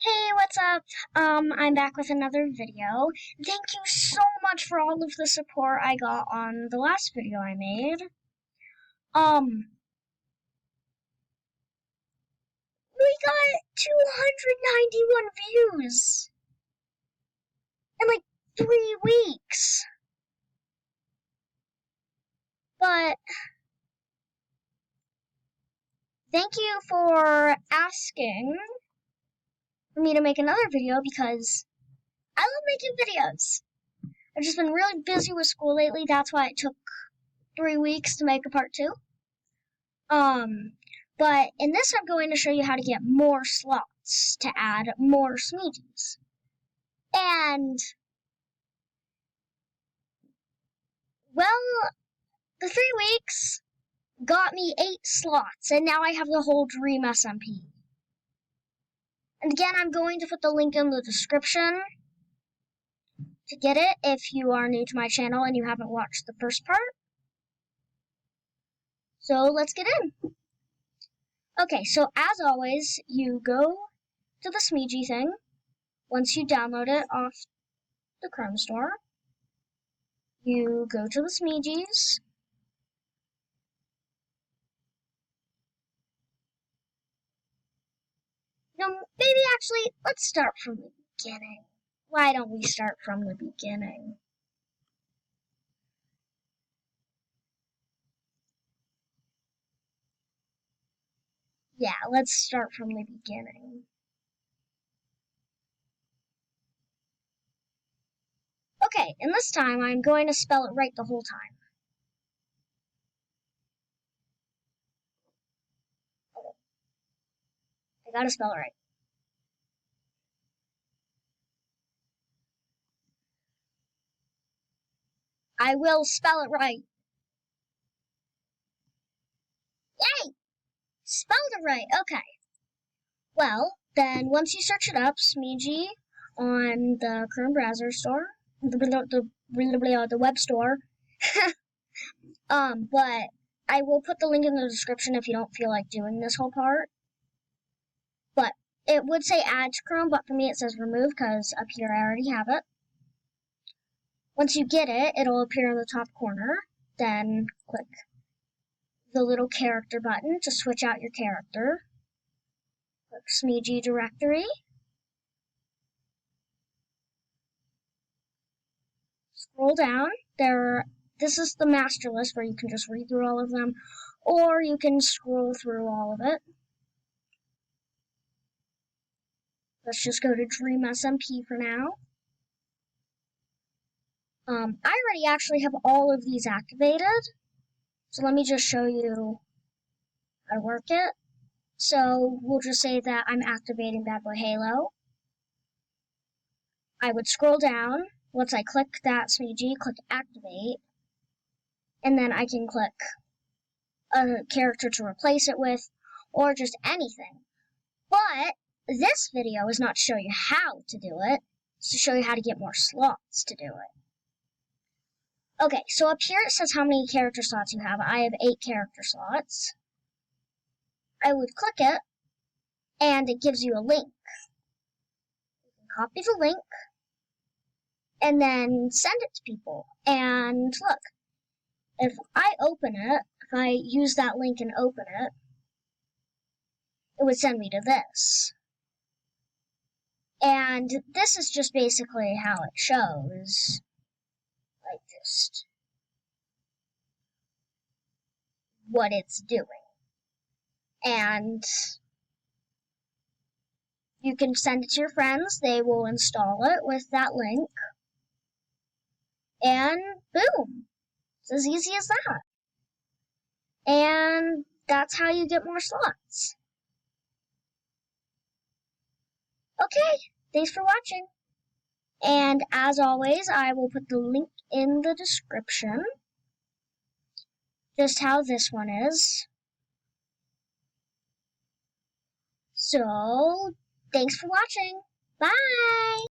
Hey, what's up? I'm back with another video. Thank you so much for all of the support I got on the last video I made. We got 291 views in like 3 weeks. But thank you for asking for me to make another video because I love making videos. I've just been really busy with school lately. That's why it took 3 weeks to make a part 2. But in this I'm going to show you how to get more slots to add more Smejis. And, well, the 3 weeks got me 8 slots, and now I have the whole Dream SMP. And again, I'm going to put the link in the description to get it if you are new to my channel and you haven't watched the first part. So let's get in. Okay, so as always, you go to the Shimeji thing. Once you download it off the Chrome store, you go to the Smejis. No, maybe actually, let's start from the beginning. Why don't we start from the beginning? Yeah, let's start from the beginning. Okay, and this time I'm going to spell it right the whole time. Okay. I gotta spell it right. I will spell it right. Yay! Spelled it right, okay. Well, then once you search it up, Shimeji, on the Chrome browser store, the web store, but I will put the link in the description if you don't feel like doing this whole part. But it would say add to Chrome, but for me it says remove because up here I already have it. Once you get it, it'll appear in the top corner. Then click the little character button to switch out your character. Click Shimeji directory. Scroll down. This is the master list where you can just read through all of them, or you can scroll through all of it. Let's just go to Dream SMP for now. I already actually have all of these activated, so let me just show you how to work it. So we'll just say that I'm activating Bad Boy Halo. I would scroll down. Once I click that Shimeji, click activate, and then I can click a character to replace it with, or just anything. But this video is not to show you how to do it, it's to show you how to get more slots to do it. Okay, so up here it says how many character slots you have. I have 8 character slots. I would click it, and it gives you a link. You can copy the link, and then send it to people. And look, if I open it, if I use that link and open it, it would send me to this. And this is just basically how it shows. Like just what it's doing. And you can send it to your friends. They will install it with that link. And boom. It's as easy as that. And that's how you get more slots. Okay, thanks for watching. And as always, I will put the link in the description. Just how this one is. So, thanks for watching. Bye!